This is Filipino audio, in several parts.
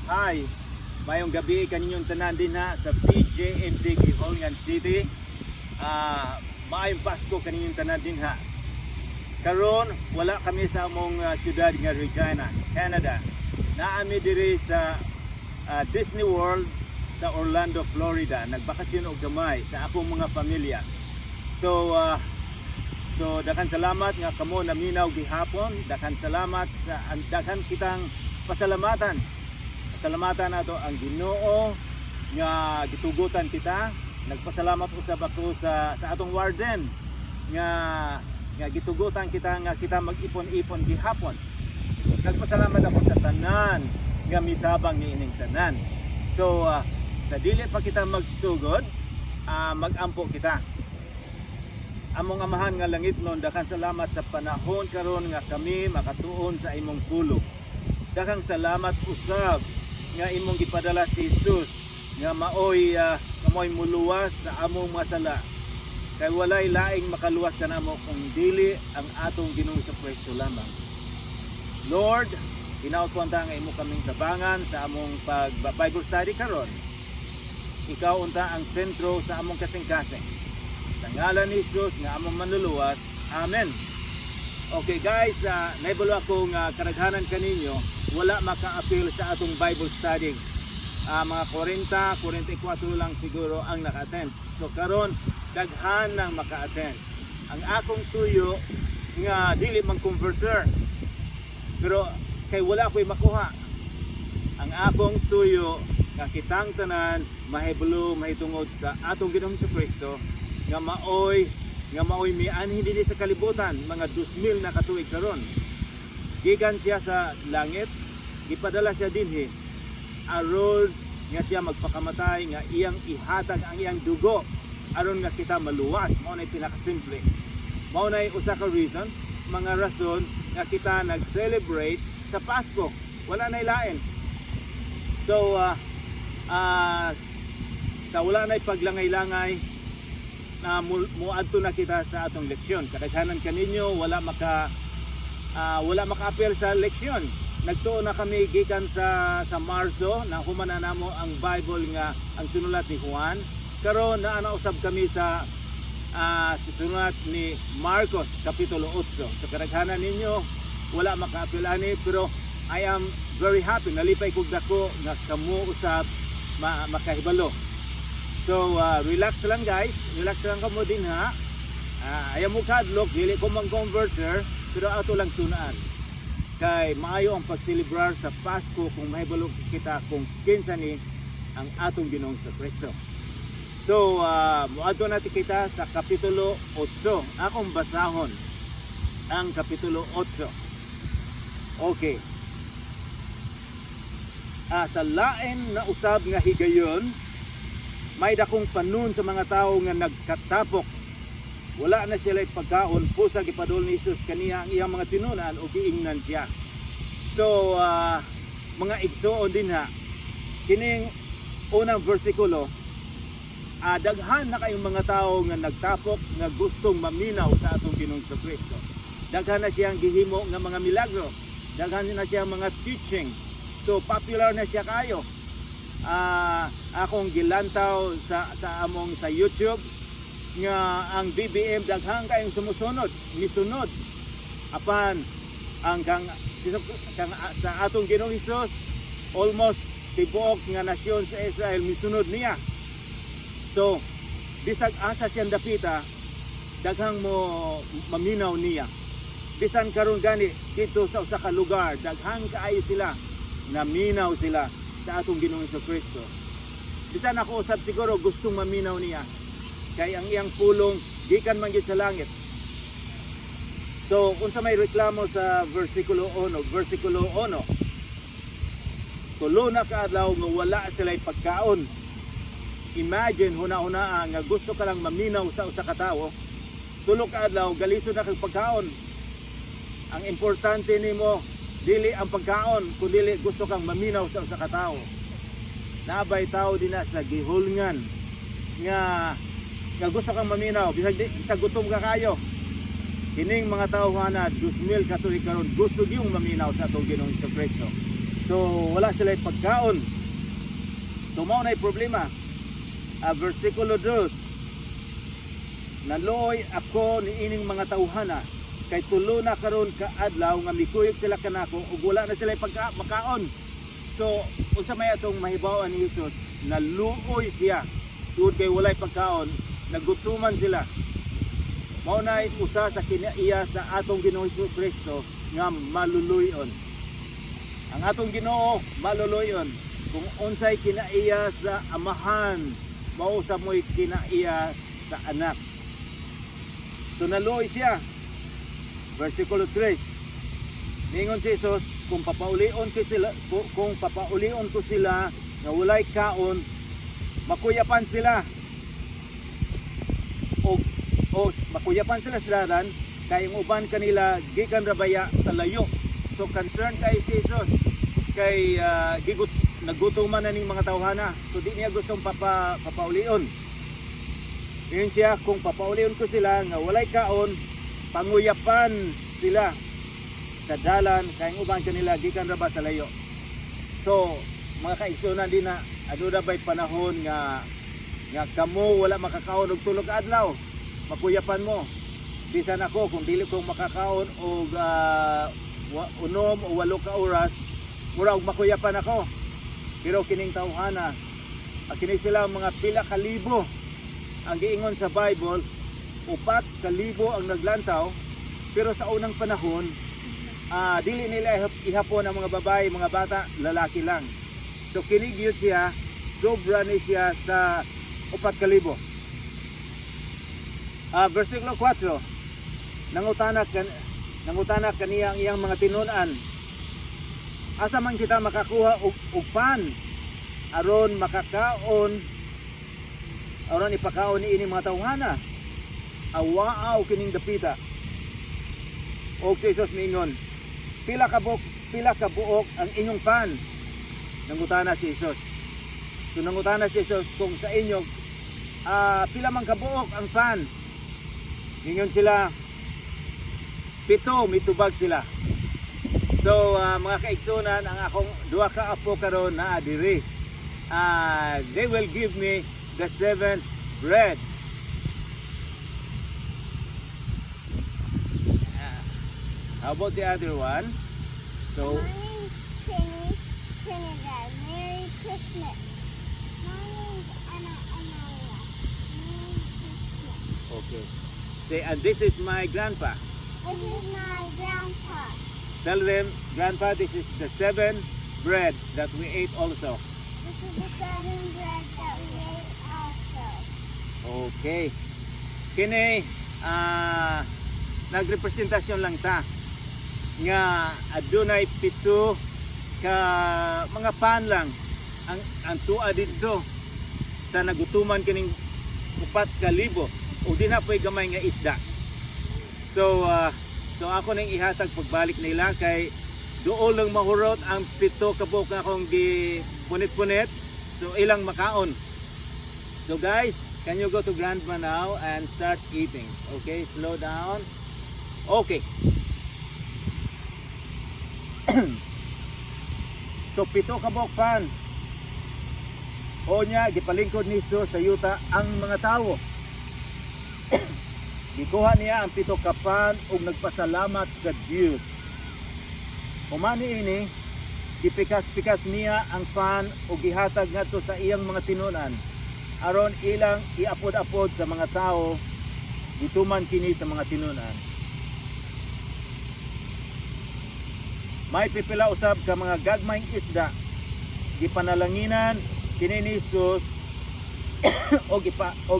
Hi, mayong gabi kaninyong tanan din ha sa PJMD Gihongan City. Maayong Pasko kaninyong tanan din ha. Karon wala kami sa among siyudad nga Regina, Canada. Naami diri sa Disney World sa Orlando, Florida. Nagbakasyon og gamay sa akong mga pamilya. So daghang salamat nga kamo naminaw gihapon. Daghang salamat sa daghang kitang pasalamatan. Pasalamatan nato ang Ginoo nga gitugutan kita. Nagpasalamat usab ako sa atong warden nga gitugutan kita nga kita mag-ipon-ipon gihapon. Nagpasalamat ako sa tanan nga mitabang niining tanan. So sa dili pa kita magsugod, magampo kita. Among amahan nga langit nun, daghang salamat sa panahon karon nga kami makatuon sa imong pulong. Daghang salamat usab nga imong gipadala si Jesus nga maoy muluwas sa among mga sala. Kay walay laing makaluwas kanamo kung dili ang atong Ginoo sa Kristo lamang. Lord, hinaut po nga imo kaming tabangan sa among Bible study karon. Ikaw unta ang sentro sa among kasing-kasing. Sa ngalan ni Jesus nga among manluluwas. Amen. Okay guys, naibalo ako nga karaghanan kaninyo wala maka-appeal sa atong Bible study. Mga 40-44 lang siguro ang naka-attend. So karon daghan nang maka-attend. Ang akong tuyo nga dili man converter. Pero kay wala ko'y makuha. Ang akong tuyo nga kitang tanan mahibalo mahitungod sa atong Ginoong Kristo nga maoy mianhi dinhi sa kalibutan mga 2,000 na katuig karon. Gikan siya sa langit, gipadala siya dinhi aron nga siya magpakamatay nga iyang ihatag ang iyang dugo aron nga kita maluwas. Mao nay pinakasimple. Mao nay usa ka reason, mga rason nga kita nag-celebrate sa Pasko. Wala nay lain. So sa wala nay paglangay-langay na muadto na kita sa atong leksyon. Kadaghanan kaninyo wala maka-appeal sa leksyon. Nagtuon na kami gikan sa Marso na humana namo ang Bible nga ang sinulat ni Juan. Karon naa usab kami sa sinulat ni Marcos kapitulo 8. So kadaghanan ninyo wala maka-appeal ani, pero I am very happy, nalipay kog dako nga kamo usab makahibalo. So relax lang guys, relax lang kamo din ha. Ayaw mo kadlok, dili ko mang converter, pero ato lang tunaan. Kay maayo ang pagselebrar sa Pasko kung mahibalo kita kung kinsa ni ang atong Ginoong Kristo. So muadto natin kita sa kapitulo 8. Akong basahon ang kapitulo 8. Okay. Sa lain na usab nga higayon, may dakong panon sa mga tao nga nagkatapok. Wala na sila pagkaon, pusa gipadol ni Jesus kaniya ang iyang mga tinunan o giingnan siya. So mga igsoon din ha, kining unang bersikulo, daghan na kayong mga tao nga nagtapok nga gustong maminaw sa atong Ginoong Kristo. Daghan na siyang gihimo nga mga milagro, daghan na siyang mga teaching. So popular na siya kayo. Akong gilantaw sa among sa YouTube nga ang BBM daghang kayong sumusunod, misunod. Apan ang kang sa atong Ginoong Hesus almost tibuok nga nasyon sa Israel misunod niya. So bisag asa siyang dapita, daghang mo maminaw niya. Bisan karon gani dito sa usa ka lugar, daghang kaayo sila, naminaw sila sa atong Ginoong Kristo. Bisan ako usab siguro gustong maminaw niya kay ang iyang pulong gikan man gid sa langit. So unsa may reklamo sa versikulo 1, tulo na ka adlaw nga wala sila pagkaon. Imagine huna-huna nga gusto ka lang maminaw sa usa ka tawo, tulo ka adlaw galisod na kag pagkaon. Ang importante nimo dili ang pagkaon, kundi gusto kang maminaw sa usa ka tawo. Nabay tao din na sa gihulngan nga gusto kang maminaw, bisag gutom ka kayo. Kining mga tao nga na 2,000 katuig karon gusto gyung maminaw sa atong Ginoong Kristo. So wala sila pagkaon. So mao na problema. Versikulo 2. Naluoy ako ni ining mga tawhana kay tulo na karon ka adlaw nga mikuyog sila kanako ug wala na sila makaon. So unsa may atong mahibaw-an ni Hesus, naluoy siya tungod kay walay pagkaon, nagutuman sila. Mao na usa sa kinaiya sa atong Ginoo Kristo nga maluluyon. Ang atong Ginoo maluluyon kung unsay kinaiya sa amahan, mao sa mo'y kinaiya sa anak. So naluoy siya. Versikulo 3. Ningon si Jesus, kung papaulion ko sila nga walay kaon, makuyapan sila. O makuyapan sila sa dalan, kay ang uban kanila gikan rabaya sa layo. So concerned kay si Jesus kay nagutuman na ning mga tawhana. So di niya gustong papaulion. Ngayon siya, kung papaulion ko sila nga walay kaon, panguyapan sila sa dalan, kay ang uban kanila gikan raba sa layo. So mga kaigsunan din na aduna bay panahon nga kamo wala makakaon og tulog adlaw, makuyapan mo. Bisan ako kung dili ko makakaon og unom o 8 ka oras, mura og makuyapan ako. Pero kining tawhana, kini sila mga pila ka libo. Ang giingon sa Bible, 4,000 ang naglantaw, pero sa unang panahon, dili nila ihapon ang mga babae, mga bata, lalaki lang. So kinigyot siya, sobra ni siya sa 4,000. Versikulo 4. Nangutana kaniya ang iyang mga tinunan. Asa man kita makakuha og pan aron makakaon, aron ipakaon ni ini mga tawhana. Awaaw kining dapita. Og si Jesus mingon, pila ka buok ang inyong pan? Nangutana si Jesus. So nangutana si Jesus kung sa inyo pila man ka buok ang pan? Mingon sila, 7, mitubag sila. So mga kaigsunan, ang akong 2 ka apo karon na diri. They will give me the 7 bread. How about the other one? So, My name's Trinidad. Merry Christmas. My name's Anaya. Merry Christmas. okay. Say, and this is my grandpa. This is my grandpa. Tell them, Grandpa, this is the 7 bread that we ate also. This is the 7 bread that we ate also. Okay. Kini, nagrepresentasyon lang ta nga adunay 7 ka mga pan lang ang tua dito sa nagutuman kining 4,000 o di na po'y gamay nga isda. So ako nang ihatag pagbalik nila kay doon lang mahurot ang 7 ka buok nga akong gipunit-punit. So ilang makaon. So guys, can you go to Grandma now and start eating? Okay, slow down. Okay. So 7 ka buok pan. O niya, gipalingkod ni Jesus sa yuta ang mga tao. Gikuha niya ang 7 ka pan ug nagpasalamat sa Dios. Umani ini, gipikas-pikas niya ang pan ug gihatag ngadto sa iyang mga tinunan aron ilang iapod-apod sa mga tao, gituman kini sa mga tinunan. May pipila usab ka mga gagmayng isda, gipanalanginan kini ni Jesus o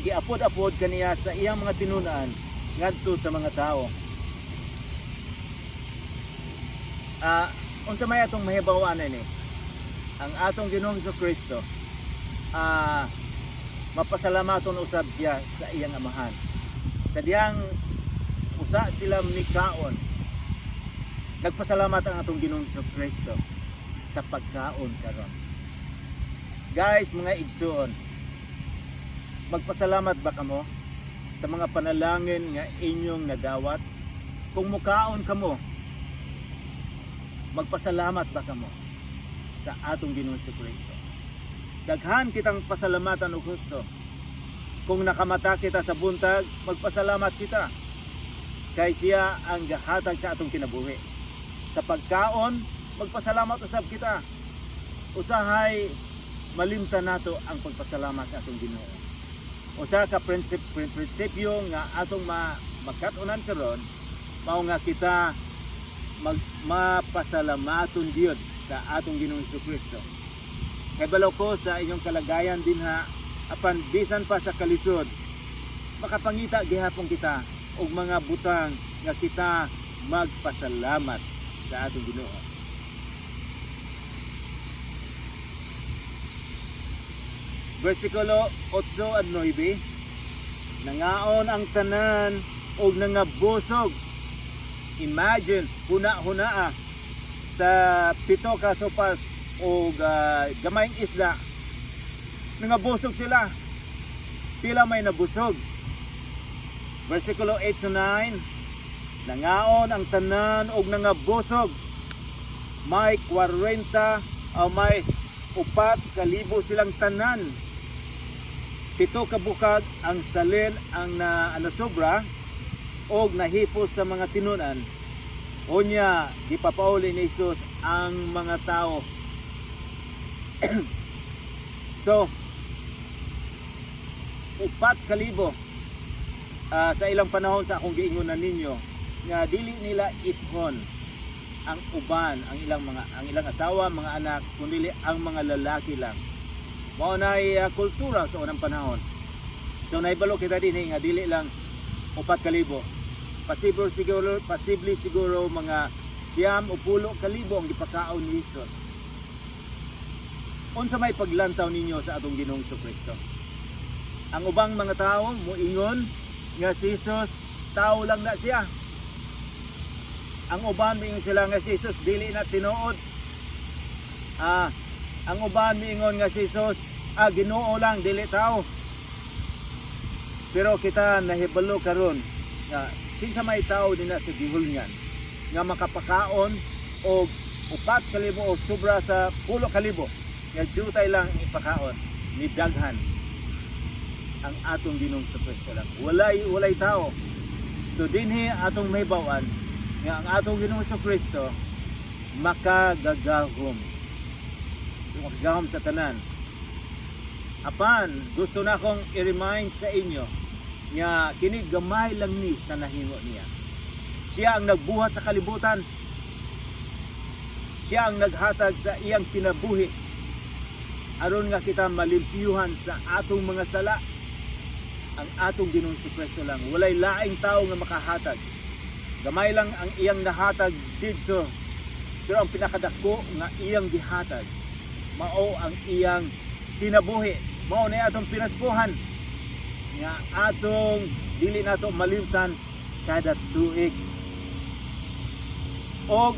giapod-apod kaniya sa iyang mga tinunan ngadto sa mga tao. Unsa may atong mahibaw-an ni ang atong Ginoong Kristo, mapasalamaton usab siya sa iyang amahan. Sa diyang usa sila mikaon, nagpasalamat ang atong Ginoong Kristo sa pagkaon karon. Guys, mga igsoon, magpasalamat ba kamo sa mga panalangin nga inyong nadawat? Kung mukaon kamo, magpasalamat ba kamo? sa atong Ginoong Kristo. Daghan kitang pasalamatan o Kristo. Kung nakamata kita sa buntag, magpasalamat kita. Kay siya ang gahatag sa atong kinabuhi. Sa pagkaon, magpasalamat usab kita. Usahay malimtan nato ang pagpasalamat sa atong Ginoo. Usa ka prinsipyo nga atong magkatunan karon mao nga kita mapasalamaton Dios sa atong Ginoong Kristo. Kay balaw ko sa inyong kalagayan dinha apan bisan pa sa kalisod makapangita gihapon kita og mga butang nga kita magpasalamat sa atong Ginoo. Versikulo 8 at 9, nangaon ang tanan og nangabusog. Imagine, huna-hunaa sa 7 ka sopas o gamayng isla, nangabusog sila. Pila may nabusog? Versikulo 8 to 9, nangaon ang tanan og nangabusog. May 40 o may 4,000 silang tanan. 7 ka bukag ang salin ang nasobra og nahipos sa mga tinunan. Unya gipapauli ni Jesus ang mga tao. So 4,000 sa ilang panahon sa akong giingunan ninyo nga dili nila ithon ang uban, ang ilang asawa, mga anak, kundi ang mga lalaki lang. Mao nay kultura sa unang panahon. So naibalo kita dinhi nga dili lang 4,000. Posible siguro mga 9 o 10,000 ang gipakaon ni Jesus. Unsa may paglantaw ninyo sa atong Ginoong Kristo? Ang ubang mga tao moingon nga si Jesus tao lang na siya. Ang uban moingon sila nga si Jesus dili na tinuod. Ang uban moingon nga si Jesus Ginoo lang dili tao. Pero kita nahibalo karon nga kinsa may tao dinha sa gihulngan nga makapakaon og 4,000 o sobra sa 10,000 nga jutay lang ipakaon ni daghan ang atong Ginoong Kristo lang. Walay tao. So dinhi atong mahibaw-an nga ang atong Ginoong Kristo makagagahom. Makagahom sa tanan. Apan gusto na akong i-remind sa inyo nga kini gamay lang ni sa nahimo niya. Siya ang nagbuhat sa kalibutan. Siya ang naghatag sa iyang kinabuhi aron nga kita malimpyuhan sa atong mga sala. Ang atong Ginoong Kristo lang. Walay laing tao nga makahatag. Gamay lang ang iyang nahatag didto. Pero ang pinakadako nga iyang gihatag mao ang iyang kinabuhi. Mao na atong pinaspuhan nga atong dili nato malimtan kada tuig. Og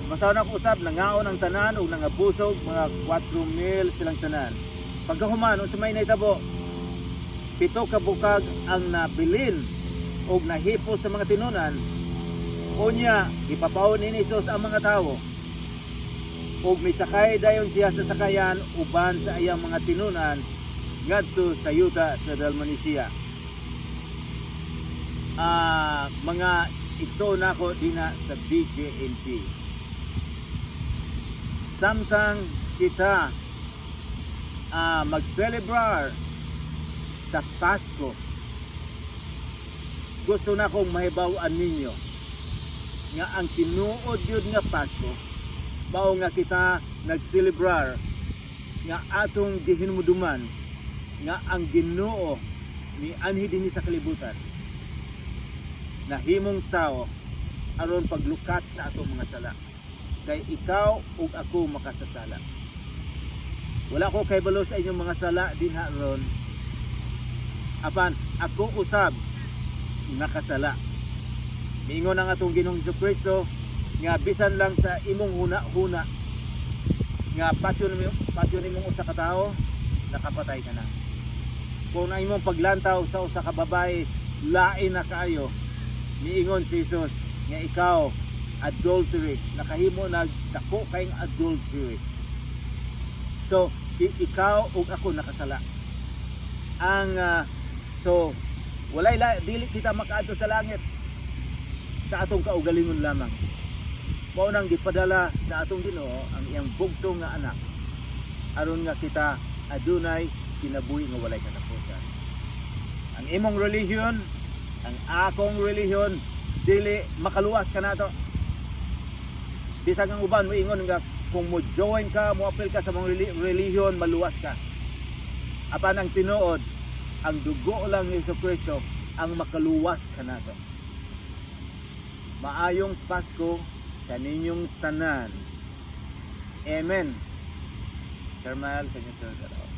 masaw na ko usab nangaon ang tanan og nangabusog mga 4,000 silang tanan. Pagkahuman unsa may nahitabo? 7 ka bukag ang nabilin og nahipos sa mga tinunan. Unya ipapaon ni Jesus ang mga tawo. Og misakay dayon siya sa sakayan uban sa iyang mga tinunan ngadto sa yuta sa Dalmanusia. Mga igsoon nako dinha sa BJMP. Samtang kita mag-celebrar sa Pasko, gusto na kong mahibaw-an ninyo nga ang tinuod yun nga Pasko mao nga kita nag-celebrar nga atong gihinumuduman nga ang Ginoo ni anhi dinhi sa kalibutan nahimong tao aron paglukat sa atong mga sala. Kay ikaw ug ako makasasala. Wala ko kay balo sa inyong mga sala dinha ron. Apan ako usab nakasala. Miingon ang atong Ginoong Kristo nga bisan lang sa imong huna-huna nga patyo nimong usa ka tawo nakapatay ka na. Kung ang imong paglantaw sa usa ka babae lain na kaayo, miingon si Jesus nga ikaw adultery, nakahimo nagdako kayong adultery. So ikaw ug ako nakasala. So walay dili kita makaadto sa langit sa atong kaugalingon lamang. Mao nang gipadala sa atong Ginoo ang iyang bugtong nga anak aron nga kita adunay kinabuhi nga walay katapusan. Ang imong relihiyon, ang akong relihiyon, dili makaluwas ka nato. Bisag ang uban moingon nga kung mo join ka, mo apil ka sa mong relihiyon, maluwas ka. Apan ang tinuod, ang dugo lang ni Jesucristo ang makaluwas ka nato. Maayong Pasko kaninyong tanan. Amen. Carmel, can you turn that off?